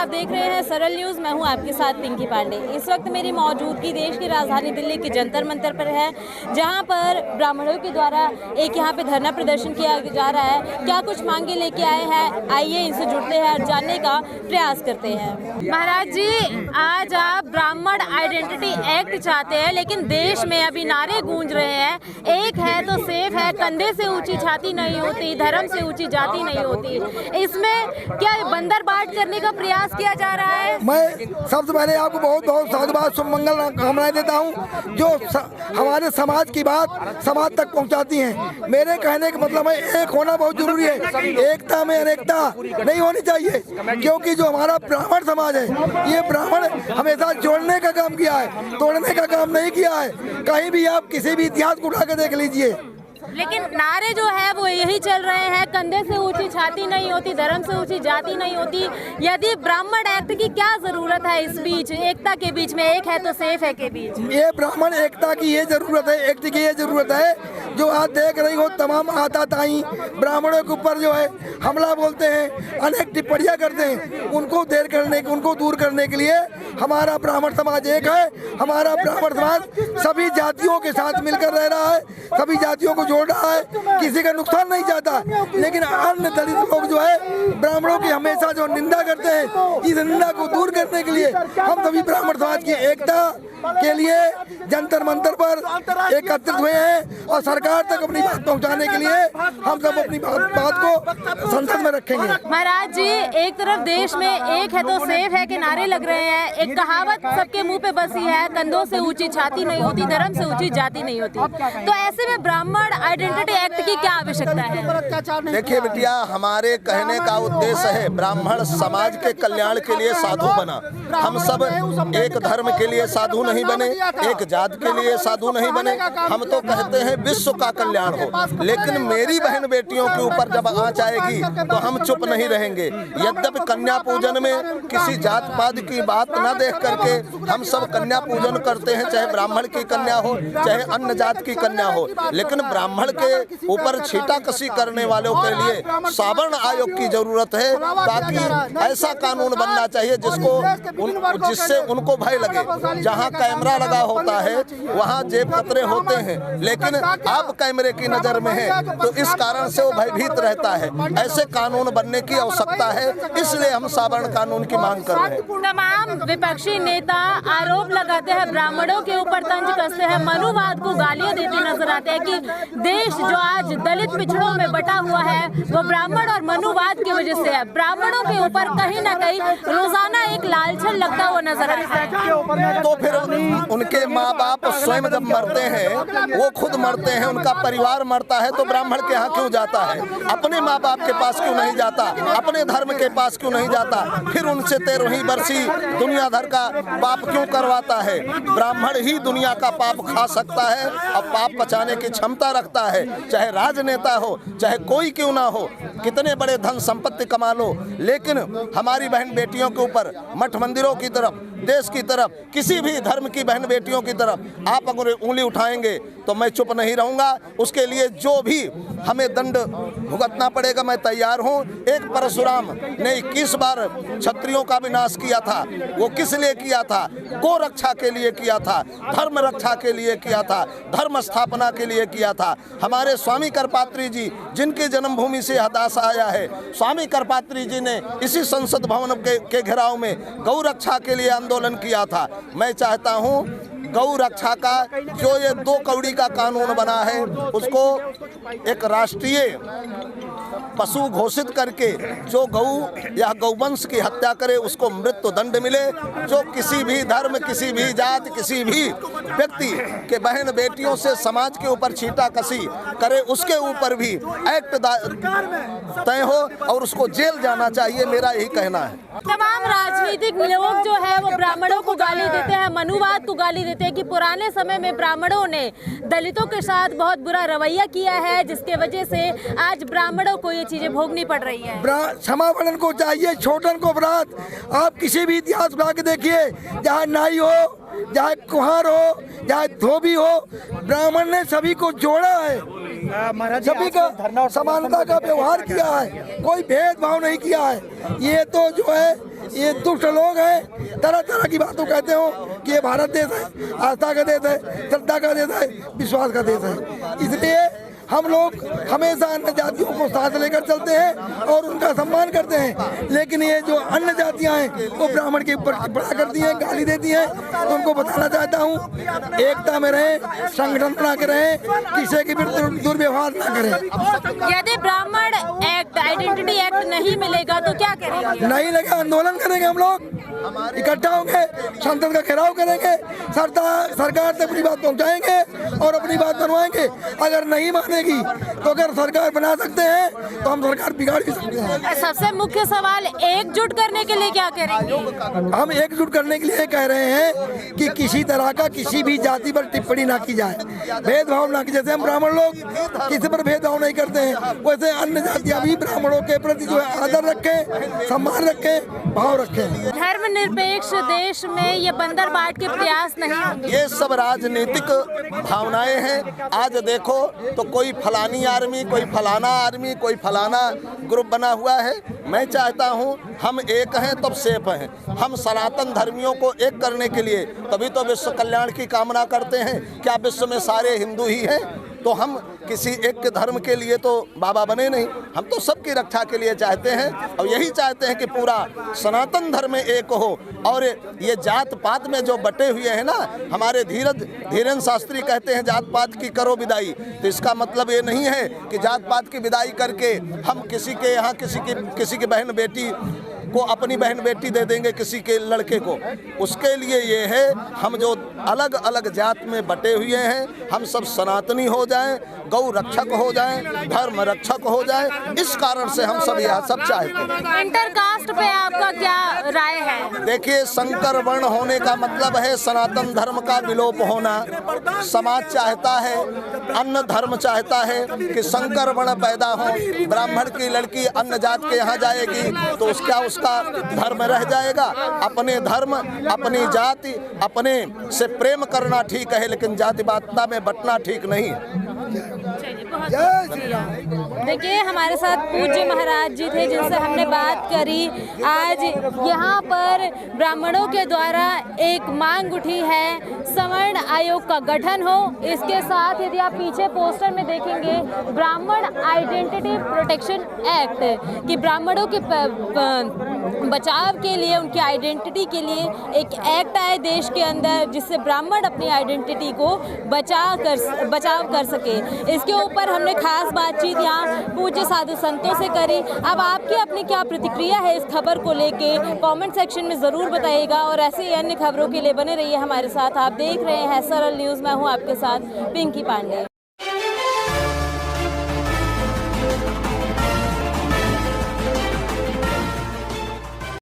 आप देख रहे हैं सरल न्यूज़। मैं हूं आपके साथ पिंकी पांडे। इस वक्त मेरी मौजूदगी देश की राजधानी दिल्ली के जंतर मंतर पर है, जहां पर ब्राह्मणों के द्वारा एक यहां पे धरना प्रदर्शन किया जा रहा है। क्या कुछ मांगे लेके आए हैं, आइए इनसे जुड़ते हैं और जानने का प्रयास करते हैं। महाराज जी, आज आप ब्राह्मण आइडेंटिटी एक्ट चाहते हैं, लेकिन देश में अभी नारे गूंज रहे हैं, एक है तो सेफ है, कंधे से ऊंची छाती नहीं होती, धर्म से ऊंची जाति नहीं होती। इसमें क्या बंदर बाट करने का प्रयास किया जा रहा है? मैं सबसे पहले आपको बहुत बहुत साधुवाद सुमंगल कामनाएं देता हूं, जो हमारे समाज की बात समाज तक पहुंचाती हैं। मेरे कहने का मतलब है एक होना बहुत जरूरी है, एकता में अनेकता नहीं होनी चाहिए, क्योंकि जो हमारा ब्राह्मण समाज है, ये ब्राह्मण हमेशा जोड़ने का काम किया है, तोड़ने का काम नहीं किया है। कहीं भी आप किसी भी इतिहास को उठा के देख लीजिए। लेकिन नारे जो है वो यही चल रहे हैं, कंधे से ऊंची छाती नहीं होती, धर्म से ऊंची जाति नहीं होती। यदि ब्राह्मण एक्ट की क्या जरूरत है इस बीच, एकता के बीच में, एक है तो सेफ है के बीच? ये ब्राह्मण एकता की ये जरूरत है, एक्ट की ये जरूरत है। जो आज देख रही हो तमाम आताताई ब्राह्मणों के ऊपर जो है हमला बोलते हैं, अनेक टिप्पणियां करते हैं, उनको दूर करने के लिए हमारा ब्राह्मण समाज एक है। हमारा ब्राह्मण समाज सभी जातियों के साथ मिलकर रह रहा है, सभी जातियों को जोड़ रहा है, किसी का नुकसान नहीं चाहता। लेकिन अन्य दलित लोग जो है ब्राह्मणों की हमेशा जो निंदा करते हैं, इस निंदा को दूर करने के लिए हम सभी ब्राह्मण समाज की एकता के लिए जंतर मंतर पर एकत्रित हुए हैं और सरकार तक अपनी बात पहुंचाने के लिए हम सब अपनी बात को संसद में रखेंगे। महाराज जी, एक तरफ देश में एक है तो सेफ है के नारे लग रहे हैं, एक कहावत सबके मुंह पे बसी है, कंधों से ऊंची छाती नहीं होती, धर्म से ऊंची जाति नहीं होती। तो ऐसे में ब्राह्मण आइडेंटिटी एक्ट की क्या आवश्यकता है? देखिए बिटिया, हमारे कहने का उद्देश्य है ब्राह्मण समाज के कल्याण के लिए साधु बना। हम सब एक धर्म के लिए साधु नहीं बने, एक जात के लिए साधु नहीं बने। हम तो कहते हैं विश्व का कल्याण हो। लेकिन मेरी बहन बेटियों के ऊपर जब आंच आएगी तो हम चुप नहीं रहेंगे। यद्यपि कन्या पूजन में किसी जात पात की बात न देख करके हम सब कन्या पूजन करते हैं, चाहे ब्राह्मण की कन्या हो चाहे अन्य जात की कन्या हो। लेकिन ब्राह्मण के ऊपर छीटाकशी करने वालों के लिए सवर्ण आयोग की जरूरत है, ताकि ऐसा कानून बनना चाहिए जिससे उनको भय लगे। जहाँ कैमरा लगा होता है वहाँ जेब कतरे होते हैं, लेकिन आप कैमरे की नजर में है तो इस कारण से वो भयभीत रहता है। ऐसे कानून बनने की आवश्यकता है, इसलिए हम सवर्ण कानून की मांग कर रहे हैं। तमाम विपक्षी नेता आरोप लगाते हैं, ब्राह्मणों के ऊपर तंज कसते हैं, मनुवाद को गालियां देते नजर आते हैं कि देश जो आज दलित पिछड़ों में बटा हुआ है वो ब्राह्मण और मनुवाद की वजह से है। ब्राह्मणों के ऊपर कहीं ना कहीं रोजाना एक लालछन लगता हुआ नजर आता है। तो फिर उनके माँ बाप स्वयं जब मरते हैं, वो खुद मरते हैं, उनका परिवार मरता है, तो ब्राह्मण के यहाँ क्यों जाता है? अपने माँ बाप के पास क्यों नहीं जाता? अपने धर्म के पास क्यों नहीं जाता? फिर उनसे 13वीं बरसी दुनिया भर का पाप क्यों करवाता है? ब्राह्मण ही दुनिया का पाप खा सकता है और पाप पचाने की क्षमता रखता है। चाहे राजनेता हो, चाहे कोई क्यों ना हो, कितने बड़े धन संपत्ति कमा लो, लेकिन हमारी बहन बेटियों के ऊपर, मठ मंदिरों की तरफ, देश की तरफ, किसी भी धर्म की बहन बेटियों की तरफ आप अगर उंगली उठाएंगे तो मैं चुप नहीं रहूंगा। उसके लिए जो भी हमें दंड भुगतना पड़ेगा मैं तैयार हूं। एक परशुराम ने 21 बार क्षत्रियों का विनाश किया था, वो किस लिए किया था? गो रक्षा के लिए किया था, धर्म रक्षा के लिए किया था, धर्म स्थापना के लिए किया था। हमारे स्वामी करपात्री जी, जिनकी जन्मभूमि से हदासा आया है, स्वामी करपात्री जी ने इसी संसद भवन के घेराव में गौ रक्षा के लिए आंदोलन किया था। मैं चाहता हूं गौ रक्षा का जो ये 2 कौड़ी का कानून बना है उसको एक राष्ट्रीय पशु घोषित करके जो गौ या गौवंश की हत्या करे उसको मृत्यु दंड मिले। जो किसी भी धर्म, किसी भी जात, किसी भी व्यक्ति के बहन बेटियों से समाज के ऊपर छीटाकशी करे उसके ऊपर भी एक्ट तय हो और उसको जेल जाना चाहिए, मेरा यही कहना है। तमाम राजनीतिक लोग जो है वो ब्राह्मणों को गाली देते हैं, मनुवाद को गाली देते हैं कि पुराने समय में ब्राह्मणों ने दलितों के साथ बहुत बुरा रवैया किया है, जिसके वजह से आज ब्राह्मणों को ये चीजें भोगनी पड़ रही है। क्षमापण को चाहिए, छोटन को अपराध। आप किसी भी इतिहास में आके देखिए, जहाँ नाई हो, चाहे कुम्हार हो, चाहे धोबी हो, ब्राह्मण ने सभी को जोड़ा है, सभी का समानता का व्यवहार किया है, कोई भेदभाव नहीं किया है। ये तो जो है ये दुष्ट लोग हैं, तरह तरह की बातों कहते हो कि ये भारत देश है, आस्था का देश है, श्रद्धा का देश है, विश्वास का देश है। इसलिए हम लोग हमेशा अन्य जातियों को साथ लेकर चलते हैं और उनका सम्मान करते हैं। लेकिन ये जो अन्य जातियां हैं वो ब्राह्मण के ऊपर बड़ा करती हैं, गाली देती हैं। तो उनको बताना चाहता हूँ, एकता में रहें, संगठन बना के रहें, किसी के भी दुर्व्यवहार ना करें। यदि ब्राह्मण एक्ट, आइडेंटिटी एक्ट नहीं मिलेगा तो क्या करेंगे? नहीं लगा, आंदोलन करेंगे, हम लोग इकट्ठा होंगे, संसद का घेराव करेंगे, सरकार से अपनी बात पहुंचाएंगे और अपनी बात बनवाएंगे। अगर नहीं मानेगी तो अगर सरकार बना सकते हैं तो हम सरकार बिगाड़ भी सकते हैं। सबसे मुख्य सवाल, एकजुट करने के लिए क्या करेंगे? हम एकजुट करने के लिए कह रहे हैं कि किसी तरह का किसी भी जाति पर टिप्पणी ना की जाए, भेदभाव ना की। जैसे हम ब्राह्मण लोग किसी पर भेदभाव नहीं करते हैं, वैसे अन्य जातियां भी ब्राह्मणों के प्रति जो है आदर रखें, सम्मान रखें, भाव रखें। धर्मनिरपेक्ष देश में ये बंदर बाट के प्रयास नहीं होंगे। ये सब राजनीतिक भावनाएं हैं। आज देखो तो कोई फलानी आर्मी, कोई फलाना आर्मी, कोई फलाना ग्रुप बना हुआ है। मैं चाहता हूं हम एक हैं तब सेफ हैं। हम सनातन धर्मियों को एक करने के लिए तभी तो विश्व कल्याण की कामना करते हैं। क्या विश्व में सारे हिंदू ही हैं? तो हम किसी एक के धर्म के लिए तो बाबा बने नहीं, हम तो सबकी रक्षा के लिए चाहते हैं और यही चाहते हैं कि पूरा सनातन धर्म एक हो। और ये जात पात में जो बटे हुए हैं ना, हमारे धीरेन्द्र शास्त्री कहते हैं जात पात की करो विदाई। तो इसका मतलब ये नहीं है कि जात पात की विदाई करके हम किसी के यहाँ किसी की बहन बेटी को अपनी बहन बेटी दे देंगे किसी के लड़के को। उसके लिए ये है हम जो अलग अलग जात में बटे हुए हैं, हम सब सनातनी हो जाएं, गौ रक्षक हो जाएं, धर्म रक्षक हो जाएं। इस कारण से हम सब यह सब चाहते हैं। इंटरकास्ट पे आपका क्या राय है? देखिए, संकर वर्ण होने का मतलब है सनातन धर्म का विलोप होना। समाज चाहता है, अन्य धर्म चाहता है कि संकर वर्ण पैदा हो। ब्राह्मण की लड़की अन्य जात के यहाँ जाएगी तो उसका धर्म रह जाएगा। अपने धर्म, अपनी जाति, अपने से प्रेम करना ठीक है, लेकिन जातिवादिता में बंटना ठीक नहीं है। जय श्री राम। देखिए, हमारे साथ पूज्य महाराज जी थे जिनसे हमने बात करी। आज यहाँ पर ब्राह्मणों के द्वारा एक मांग उठी है, सवर्ण आयोग का गठन हो। इसके साथ यदि आप पीछे पोस्टर में देखेंगे, ब्राह्मण आइडेंटिटी प्रोटेक्शन एक्ट, कि ब्राह्मणों के बचाव के लिए, उनकी आइडेंटिटी के लिए एक एक्ट आए देश के अंदर जिससे ब्राह्मण अपनी आइडेंटिटी को बचाव कर सके। इसके ऊपर हमने खास बातचीत यहाँ पूज्य साधु संतों से करी। अब आपकी अपनी क्या प्रतिक्रिया है इस खबर को लेके, कमेंट सेक्शन में ज़रूर बताइएगा। और ऐसे ही अन्य खबरों के लिए बने रहिए हमारे साथ। आप देख रहे हैं सरल न्यूज़, मैं हूँ आपके साथ पिंकी पांडे।